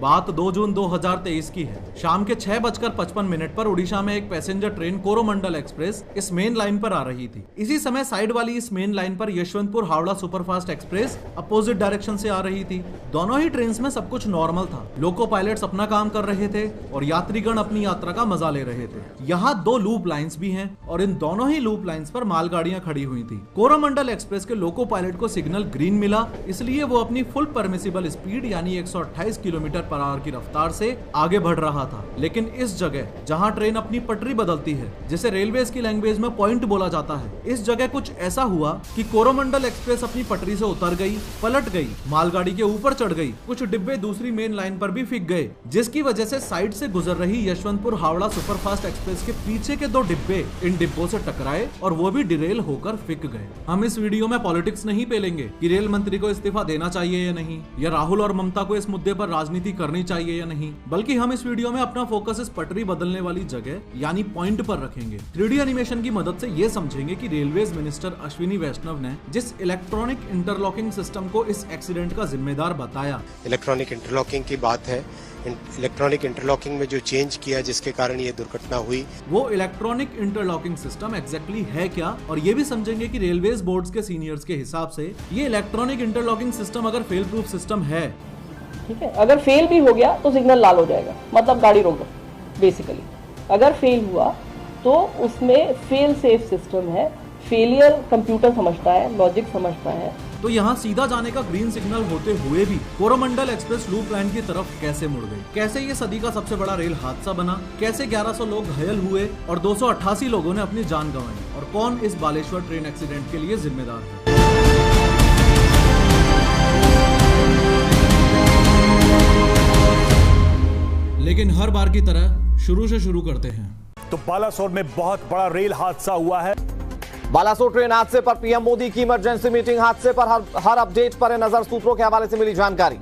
बात 2 जून 2023 की है। शाम के 6:55 पर उड़ीसा में एक पैसेंजर ट्रेन कोरोमंडल एक्सप्रेस इस मेन लाइन पर आ रही थी। इसी समय साइड वाली इस मेन लाइन पर Yesvantpur Howrah superfast express opposite direction से आ रही थी। दोनों ही ट्रेन में सब कुछ नॉर्मल था। लोको पायलट्स अपना काम कर रहे थे और यात्रीगण अपनी यात्रा का मजा ले रहे थे। यहाँ 2 लूप लाइंस भी हैं और इन दोनों ही लूप लाइंस पर मालगाड़ियां खड़ी हुई थी। कोरोमंडल एक्सप्रेस के लोको पायलट को सिग्नल ग्रीन मिला, इसलिए वो अपनी फुल परमिसिबल स्पीड यानी 128 किलोमीटर/आवर की रफ्तार से आगे बढ़ रहा था। लेकिन इस जगह जहां ट्रेन अपनी पटरी बदलती है, जिसे रेलवेज की लैंग्वेज में पॉइंट बोला जाता है, इस जगह कुछ ऐसा हुआ कि कोरोमंडल एक्सप्रेस अपनी पटरी से उतर गई, पलट गई, मालगाड़ी के ऊपर चढ़ गई। कुछ डिब्बे दूसरी मेन लाइन पर भी फिक गए, जिसकी वजह से साइड से गुजर रही यशवंतपुर हावड़ा सुपरफास्ट एक्सप्रेस के पीछे के 2 डिब्बे इन डिब्बों से टकराए और वो भी डिरेल होकर फिक गए। हम इस वीडियो में पॉलिटिक्स नहीं पेलेंगे कि रेल मंत्री को इस्तीफा देना चाहिए या नहीं, या राहुल और ममता को इस मुद्दे पर राजनीति करनी चाहिए या नहीं, बल्कि हम इस वीडियो में अपना फोकस इस पटरी बदलने वाली जगह यानी पॉइंट पर रखेंगे। 3D एनिमेशन की मदद से ये समझेंगे कि रेलवेज मिनिस्टर अश्विनी वैष्णव ने जिस इलेक्ट्रॉनिक इंटरलॉकिंग सिस्टम को इस एक्सीडेंट का जिम्मेदार बताया। इलेक्ट्रॉनिक इंटरलॉकिंग की बात है। इलेक्ट्रॉनिक इंटरलॉकिंग में जो चेंज किया जिसके कारण ये दुर्घटना हुई, वो इलेक्ट्रॉनिक इंटरलॉकिंग सिस्टम एग्जैक्टली है क्या, और ये भी समझेंगे कि रेलवेज बोर्ड्स के सीनियर्स के हिसाब से ये इलेक्ट्रॉनिक इंटरलॉकिंग सिस्टम अगर फेल प्रूफ सिस्टम है, ठीक है, अगर फेल भी हो गया तो सिग्नल लाल हो जाएगा, मतलब गाड़ी रोक दो। बेसिकली अगर फेल हुआ तो उसमें फेल सेफ सिस्टम है, फेलियर कंप्यूटर समझता है, लॉजिक समझता है। तो यहाँ सीधा जाने का ग्रीन सिग्नल होते हुए भी कोरोमंडल एक्सप्रेस लूप लाइन की तरफ कैसे मुड़ गई? कैसे ये सदी का सबसे बड़ा रेल हादसा बना? कैसे 1100 लोग घायल हुए और 288 लोगों ने अपनी जान गंवाई? और कौन इस बालेश्वर ट्रेन एक्सीडेंट के लिए जिम्मेदार है? लेकिन हर बार की तरह शुरू से शुरू करते हैं। तो बालासोर में बहुत बड़ा रेल हादसा हुआ है। बालासोर ट्रेन हादसे पर पीएम मोदी की इमरजेंसी मीटिंग। हादसे पर हर अपडेट पर नजर, सूत्रों के हवाले से मिली जानकारी।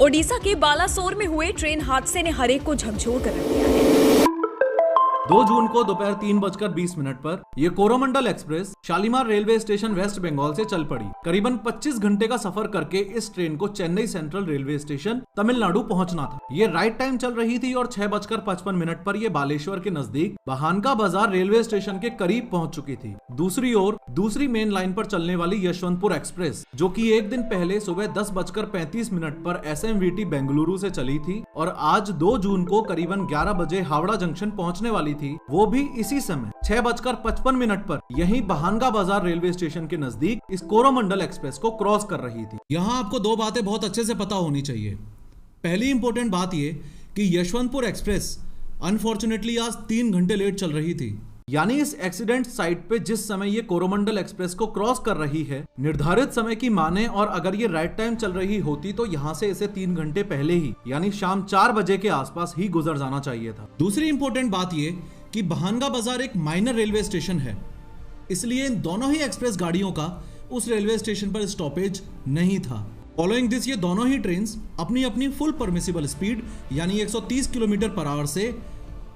ओडिशा के बालासोर में हुए ट्रेन हादसे ने हर एक को झकझोर कर रख दिया है। 2 जून को दोपहर 3:20 पर यह Coromandel express Shalimar railway station West Bengal से चल पड़ी। करीबन 25 घंटे का सफर करके इस ट्रेन को Chennai central railway station Tamil Nadu पहुंचना था। ये राइट टाइम चल रही थी और 6:55 पर यह बालेश्वर के नजदीक बहानका बाजार रेलवे स्टेशन के करीब पहुंच चुकी थी। दूसरी ओर दूसरी मेन लाइन पर चलने वाली यशवंतपुर एक्सप्रेस, जो कि एक दिन पहले सुबह 10:35 पर SMVT बेंगलुरु से चली थी और आज 2 जून को करीबन 11 बजे हावड़ा जंक्शन पहुंचने वाली थी, वो भी इसी समय 6:55 पर यहीं बहानगा बाजार रेलवे स्टेशन के नजदीक इस कोरोमंडल एक्सप्रेस को क्रॉस कर रही थी। यहाँ आपको 2 बातें बहुत अच्छे से पता होनी चाहिए। पहली इंपॉर्टेंट बात ये कि यशवंतपुर एक्सप्रेस अनफॉर्चुनेटली आज 3 घंटे लेट चल रही थी। यानी इस एक्सीडेंट साइट पे जिस समय ये कोरोमंडल एक्सप्रेस को क्रॉस कर रही है, निर्धारित समय की माने और अगर ये राइट टाइम चल रही होती तो यहाँ से इसे 3 घंटे पहले ही यानी शाम 4 बजे के आसपास ही गुजर जाना चाहिए था। दूसरी इंपॉर्टेंट बात ये कि बहानगा बाजार एक माइनर रेलवे स्टेशन है, इसलिए इन दोनों ही एक्सप्रेस गाड़ियों का उस रेलवे स्टेशन पर स्टॉपेज नहीं था। फॉलोइंग दिस ये दोनों ही ट्रेन्स अपनी अपनी फुल परमिसिबल स्पीड यानी 130 किलोमीटर/आवर से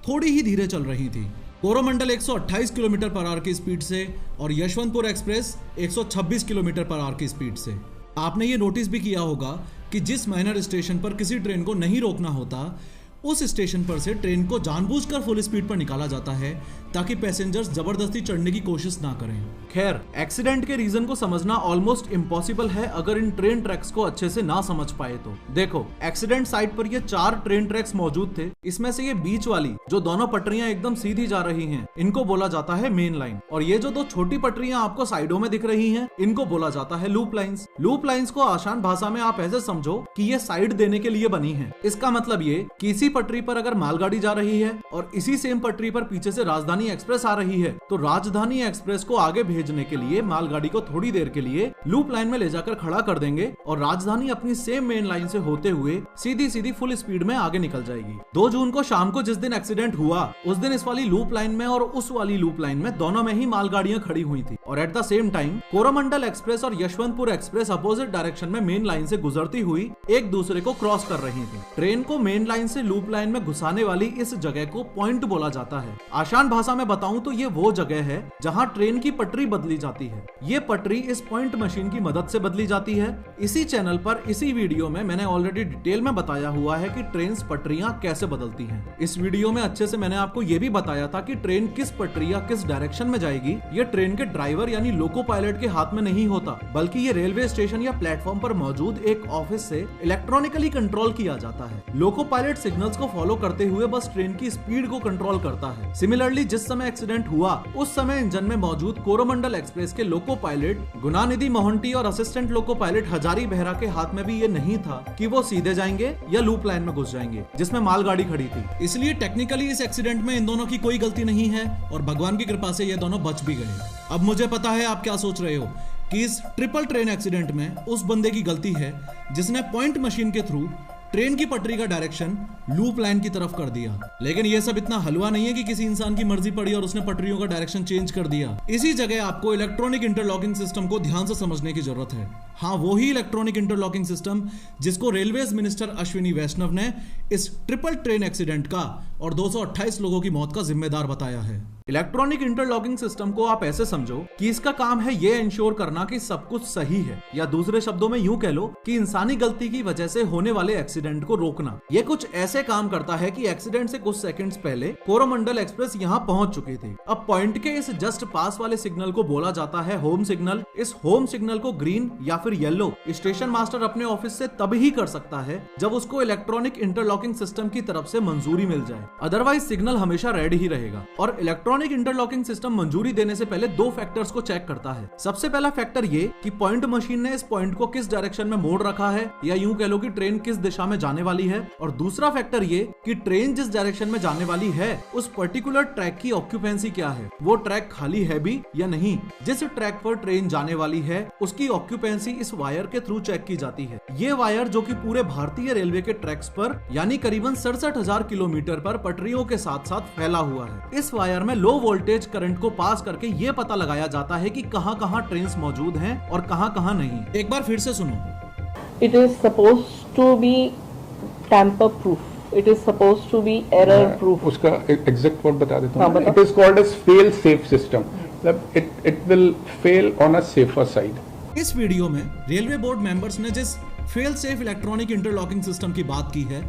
थोड़ी ही धीरे चल रही थी। कोरोमंडल 128 किलोमीटर/आवर की स्पीड से और यशवंतपुर एक्सप्रेस 126 किलोमीटर/आवर की स्पीड से। आपने ये नोटिस भी किया होगा कि जिस माइनर स्टेशन पर किसी ट्रेन को नहीं रोकना होता, उस स्टेशन पर से ट्रेन को जानबूझकर फुल स्पीड पर निकाला जाता है ताकि पैसेंजर्स जबरदस्ती चढ़ने की कोशिश ना करें। खैर, एक्सीडेंट के रीजन को समझना ऑलमोस्ट इम्पॉसिबल है अगर इन ट्रेन ट्रैक्स को अच्छे से ना समझ पाए तो। देखो, एक्सीडेंट साइट पर ये 4 ट्रेन ट्रैक्स मौजूद थे। इसमें से ये बीच वाली जो दोनों पटरियां एकदम सीधी जा रही हैं, इनको बोला जाता है मेन लाइन, और ये जो 2 छोटी पटरियां आपको साइडों में दिख रही हैं, इनको बोला जाता है लूप लाइंस। लूप लाइंस को आसान भाषा में आप ऐसे समझो कि ये साइड देने के लिए बनी है। इसका मतलब ये कि इसी पटरी पर अगर मालगाड़ी जा रही है और इसी सेम पटरी पर पीछे से राजधानी एक्सप्रेस आ रही है, तो राजधानी एक्सप्रेस को आगे भेजने के लिए मालगाड़ी को थोड़ी देर के लिए लूप लाइन में ले जाकर खड़ा कर देंगे और राजधानी अपनी सेम मेन लाइन से होते हुए सीधी सीधी फुल स्पीड में आगे निकल जाएगी। 2 जून को शाम को जिस दिन एक्सीडेंट हुआ, उस दिन इस वाली लूप लाइन में और उस वाली लूप लाइन में दोनों में ही मालगाड़ियां खड़ी हुई थी और at the same time Coromandel express और यशवंतपुर एक्सप्रेस अपोजिट डायरेक्शन में मेन लाइन से गुजरती हुई एक दूसरे को क्रॉस कर रही थी। ट्रेन को मेन लाइन से लूप लूप लाइन में घुसाने वाली इस जगह को पॉइंट बोला जाता है। आसान भाषा में बताऊं तो ये वो जगह है जहां ट्रेन की पटरी बदली जाती है। ये पटरी इस पॉइंट मशीन की मदद से बदली जाती है। इसी चैनल पर इसी वीडियो में मैंने ऑलरेडी डिटेल में बताया हुआ है कि ट्रेन पटरियां कैसे बदलती हैं। इस वीडियो में अच्छे से मैंने आपको ये भी बताया था कि ट्रेन किस पटरी या किस डायरेक्शन में जाएगी ये ट्रेन के ड्राइवर यानी लोको पायलट के हाथ में नहीं होता, बल्कि ये रेलवे स्टेशन या प्लेटफॉर्म पर मौजूद एक ऑफिस से इलेक्ट्रॉनिकली कंट्रोल किया जाता है। लोको पायलट सिग्नल्स को फॉलो करते हुए बस ट्रेन की स्पीड को कंट्रोल करता है। सिमिलरली जिस समय एक्सीडेंट हुआ उस समय इंजन में मौजूद कोरोमंडल एक्सप्रेस के लोको पायलट गुणानिधि मोहंती और assistant loco pilot Hazari Behera के हाथ में भी ये नहीं था कि वो सीधे जाएंगे या लूप लाइन में घुस जाएंगे जिसमें मालगाड़ी खड़ी थी। इसलिए टेक्निकली इस एक्सीडेंट में इन दोनों की कोई गलती नहीं है और भगवान की कृपा से ये दोनों बच भी गए। अब मुझे पता है आप क्या सोच रहे हो कि इस ट्रिपल ट्रेन एक्सीडेंट में उस बंदे की गलती है जिसने पॉइंट मशीन के थ्रू ट्रेन की पटरी का डायरेक्शन लूप लाइन की तरफ कर दिया। लेकिन यह सब इतना हलवा नहीं है कि किसी इंसान की मर्जी पड़ी और उसने पटरियों का डायरेक्शन चेंज कर दिया। इसी जगह आपको इलेक्ट्रॉनिक इंटरलॉकिंग सिस्टम को ध्यान से समझने की जरूरत है। हाँ, वो ही इलेक्ट्रॉनिक इंटरलॉकिंग सिस्टम जिसको रेलवेज मिनिस्टर अश्विनी वैष्णव ने इस ट्रिपल ट्रेन एक्सीडेंट का और 228 लोगों की मौत का जिम्मेदार बताया है। इलेक्ट्रॉनिक इंटरलॉकिंग सिस्टम को आप ऐसे समझो कि इसका काम है ये इंश्योर करना कि सब कुछ सही है, या दूसरे शब्दों में यूं कह लो कि इंसानी गलती की वजह से होने वाले एक्सीडेंट को रोकना। ये कुछ ऐसे काम करता है कि एक्सीडेंट से कुछ सेकंड्स पहले कोरोमंडल एक्सप्रेस यहाँ पहुंच चुकी थी। अब पॉइंट के इस जस्ट पास वाले सिग्नल को बोला जाता है होम सिग्नल। इस होम सिग्नल को ग्रीन या फिर येलो स्टेशन मास्टर अपने ऑफिस से तब ही कर सकता है जब उसको इलेक्ट्रॉनिक इंटरलॉकिंग सिस्टम की तरफ से मंजूरी मिल जाए, अदरवाइज सिग्नल हमेशा रेड ही रहेगा। और इलेक्ट्रॉनिक इंटरलॉकिंग सिस्टम मंजूरी देने से पहले दो फैक्टर्स को चेक करता है। सबसे पहला फैक्टर ये कि पॉइंट मशीन ने इस पॉइंट को किस डायरेक्शन में मोड़ रखा है, या यूं कह लो कि ट्रेन किस दिशा में जाने वाली है। और दूसरा फैक्टर ये कि ट्रेन जिस डायरेक्शन में जाने वाली है उस पर्टिकुलर ट्रैक की ऑक्यूपेंसी क्या है, वो ट्रैक खाली है भी या नहीं। जिस ट्रैक पर ट्रेन जाने वाली है उसकी ऑक्यूपेंसी इस वायर के थ्रू चेक की जाती है। ये वायर जो कि पूरे भारतीय रेलवे के ट्रैक्स पर यानी करीबन 67,000 किलोमीटर पर पटरियों के साथ साथ फैला हुआ है। इस वायर में लो वोल्टेज करंट को पास करके ये पता लगाया जाता है कि कहां कहां ट्रेन्स मौजूद हैं और कहां कहां नहीं। एक बार फिर से सुनो। It is supposed to be tamper proof. It is supposed to be error proof. उसका एग्जैक्ट वर्ड बता देता हूँ। हाँ, It is called as fail safe system. It will fail on a safer side. इस वीडियो में railway board members ने जिस fail safe electronic interlocking system की बात की है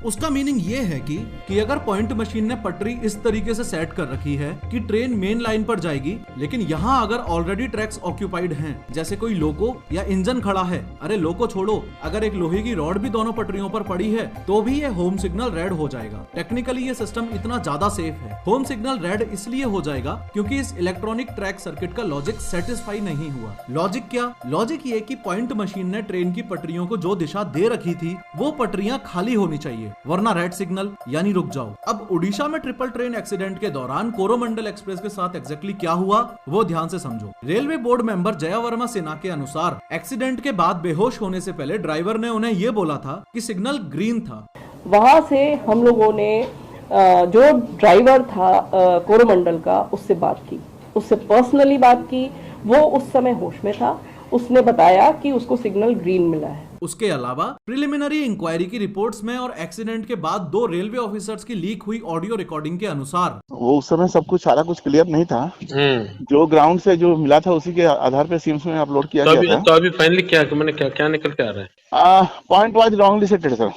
उसका मीनिंग ये है कि अगर पॉइंट मशीन ने पटरी इस तरीके से सेट कर रखी है कि ट्रेन मेन लाइन पर जाएगी, लेकिन यहाँ अगर ऑलरेडी ट्रैक्स ऑक्यूपाइड हैं, जैसे कोई लोको या इंजन खड़ा है, अरे लोको छोड़ो, अगर एक लोहे की रॉड भी दोनों पटरियों पर पड़ी है तो भी ये होम सिग्नल रेड हो जाएगा। टेक्निकली ये सिस्टम इतना ज्यादा सेफ है। होम सिग्नल रेड इसलिए हो जाएगा क्योंकि इस इलेक्ट्रॉनिक ट्रैक सर्किट का लॉजिक सेटिस्फाई नहीं हुआ। लॉजिक क्या? लॉजिक ये कि पॉइंट मशीन ने ट्रेन की पटरियों को जो दिशा दे रखी थी वो पटरियां खाली होनी चाहिए, वरना रेड सिग्नल यानी रुक जाओ। अब उड़ीसा में ट्रिपल ट्रेन एक्सीडेंट के दौरान कोरोमंडल एक्सप्रेस के साथ एग्जैक्टली क्या हुआ वो ध्यान से समझो। Railway board member Jaya Verma Sinha के अनुसार एक्सीडेंट के बाद बेहोश होने से पहले ड्राइवर ने उन्हें ये बोला था कि सिग्नल ग्रीन था। वहां से हम लोगों ने जो ड्राइवर था कोरोमंडल का उससे बात की, उससे पर्सनली बात की। वो उस समय होश में था। उसने बताया कि उसको सिग्नल ग्रीन मिला है। उसके अलावा प्रिलिमिनरी इंक्वायरी की रिपोर्ट्स में और एक्सीडेंट के बाद 2 रेलवे ऑफिसर्स की लीक हुई ऑडियो रिकॉर्डिंग के अनुसार वो उस समय सब कुछ सारा कुछ क्लियर नहीं था। जो ग्राउंड से जो मिला था उसी के आधार पे सीम्स में अपलोड किया गया था। तो अभी फाइनली क्या निकल के आ रहा है? Point was wrongly settled sir.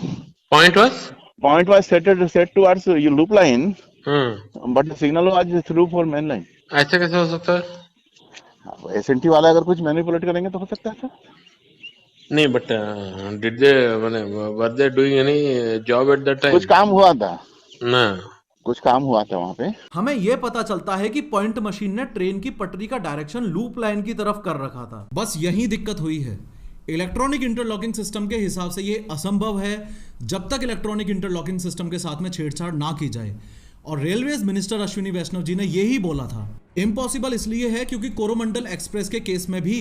Point was set towards your loop line, but signal was through for main line. ऐसा कैसे हो सकता है? एसएनटी वाला अगर कुछ मैनिपुलेट करेंगे तो हो सकता है सर। नहीं, but did they were they doing any job at that time? कुछ काम हुआ था ना, कुछ काम हुआ था वहाँ पे। हमें यह पता चलता है कि पॉइंट मशीन ने ट्रेन की पटरी का डायरेक्शन लूप लाइन की तरफ कर रखा था। बस यही दिक्कत हुई है। इलेक्ट्रॉनिक इंटरलॉकिंग सिस्टम के हिसाब से ये असंभव है जब तक इलेक्ट्रॉनिक इंटरलॉकिंग सिस्टम के साथ में छेड़छाड़ ना की जाए। और रेलवेज मिनिस्टर अश्विनी वैष्णव जी ने यही बोला था। इम्पॉसिबल इसलिए है क्योंकि कोरोमंडल एक्सप्रेस के केस में भी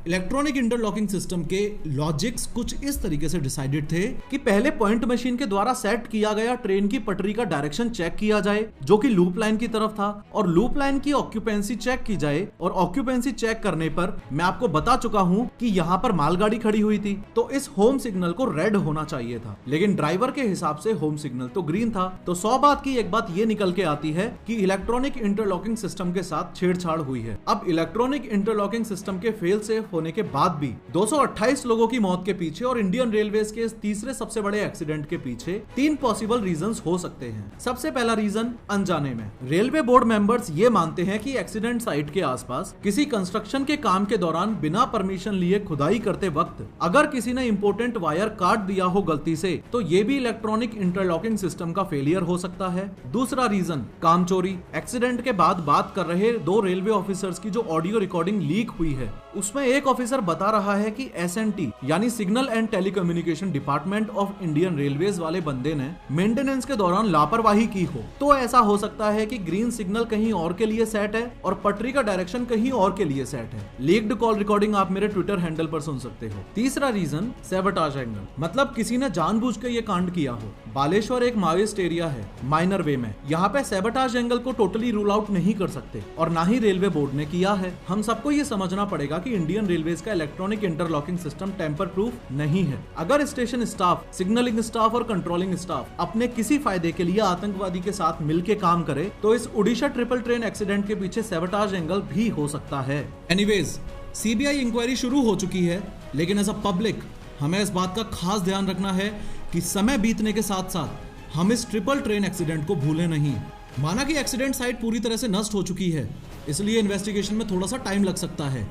इलेक्ट्रॉनिक इंटरलॉकिंग सिस्टम के लॉजिक्स कुछ इस तरीके से डिसाइडेड थे कि पहले पॉइंट मशीन के द्वारा सेट किया गया ट्रेन की पटरी का डायरेक्शन चेक किया जाए, जो कि लूप लाइन की तरफ था, और लूप लाइन की ऑक्यूपेंसी चेक की जाए। और ऑक्यूपेंसी चेक करने पर मैं आपको बता चुका हूं कि यहाँ पर मालगाड़ी खड़ी हुई थी, तो इस होम सिग्नल को रेड होना चाहिए था, लेकिन ड्राइवर के हिसाब से होम सिग्नल तो ग्रीन था। तो 100 बात की एक बात ये निकल के आती है कि इलेक्ट्रॉनिक इंटरलॉकिंग सिस्टम के साथ छेड़छाड़ हुई है। अब इलेक्ट्रॉनिक इंटरलॉकिंग सिस्टम के फेल सेफ होने के बाद भी 228 लोगों की मौत के पीछे और इंडियन रेलवेज के इस तीसरे सबसे बड़े एक्सीडेंट के पीछे 3 पॉसिबल रीजंस हो सकते हैं। सबसे पहला रीजन अनजाने में। रेलवे बोर्ड मेंबर्स ये मानते हैं कि एक्सीडेंट साइट के आसपास किसी कंस्ट्रक्शन के काम के दौरान बिना परमिशन लिए खुदाई करते वक्त अगर किसी ने इंपोर्टेंट वायर काट दिया हो गलती से, तो ये भी इलेक्ट्रॉनिक इंटरलॉकिंग सिस्टम का फेलियर हो सकता है। दूसरा रीजन काम चोरी। एक्सीडेंट के बाद बात कर रहे 2 रेलवे ऑफिसर्स की जो ऑडियो रिकॉर्डिंग लीक हुई है, उसमें एक ऑफिसर बता रहा है कि SNT यानी signal and telecommunication department of Indian railways वाले बंदे ने मेंटेनेंस के दौरान लापरवाही की हो। तो ऐसा हो सकता है कि ग्रीन सिग्नल कहीं और के लिए सेट है और पटरी का डायरेक्शन कहीं और के लिए सेट है। लीक्ड कॉल रिकॉर्डिंग आप मेरे ट्विटर हैंडल पर सुन सकते हो। तीसरा रीजन सैबोटाज एंगल, मतलब किसी ने जानबूझ के ये कांड किया हो। बालेश्वर एक माओइस्ट एरिया है माइनर वे में, यहाँ पे सैबोटाज एंगल को टोटली रूल आउट नहीं कर सकते और ना ही रेलवे बोर्ड ने किया है। हम सबको ये समझना पड़ेगा कि इंडियन रेलवेज का electronic interlocking system tamper proof नहीं है। अगर स्टेशन स्टाफ, सिग्नलिंग स्टाफ और कंट्रोलिंग स्टाफ अपने किसी फायदे के लिए आतंकवादी के साथ मिलकर काम करे, तो इस ओडिशा ट्रिपल ट्रेन एक्सीडेंट के पीछे सैबोटाज एंगल भी हो सकता है। एनीवेज, CBI इंक्वायरी शुरू हो चुकी है, लेकिन एज अ पब्लिक हमें इस बात का खास ध्यान रखना है कि समय बीतने के साथ साथ हम इस ट्रिपल ट्रेन एक्सीडेंट को भूलें नहीं। माना कि एक्सीडेंट साइट पूरी तरह से नष्ट हो चुकी है, इसलिए इन्वेस्टिगेशन में थोड़ा सा टाइम लग सकता है,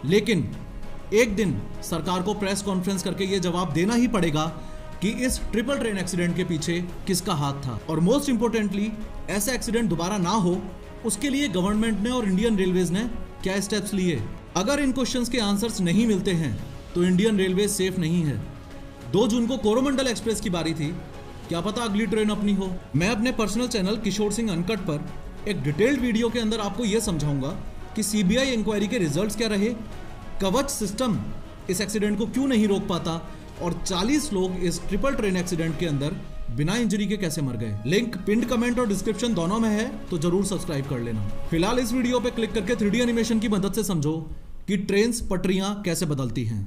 लेकिन एक दिन सरकार को प्रेस कॉन्फ्रेंस करके ये जवाब देना ही पड़ेगा कि इस ट्रिपल ट्रेन एक्सीडेंट के पीछे किसका हाथ था। और मोस्ट इंपोर्टेंटली, ऐसा एक्सीडेंट दोबारा ना हो उसके लिए गवर्नमेंट ने और इंडियन रेलवेज ने क्या स्टेप्स लिए। अगर इन क्वेश्चंस के आंसर्स नहीं मिलते हैं तो इंडियन रेलवे सेफ नहीं है। 2 जून को कोरोमंडल एक्सप्रेस की बारी थी, क्या पता अगली ट्रेन अपनी हो। मैं अपने personal channel Kishore Singh uncut पर एक डिटेल्ड वीडियो के अंदर आपको यह समझाऊंगा कि CBI इंक्वायरी के रिजल्ट्स क्या रहे, कवच सिस्टम इस एक्सीडेंट को क्यों नहीं रोक पाता और 40 लोग इस ट्रिपल ट्रेन एक्सीडेंट के अंदर बिना इंजरी के कैसे मर गए। लिंक पिंड कमेंट और डिस्क्रिप्शन दोनों में है, तो जरूर सब्सक्राइब कर लेना। फिलहाल इस वीडियो पे क्लिक करके 3D एनिमेशन की मदद से समझो कि ट्रेन्स पटरियां कैसे बदलती हैं।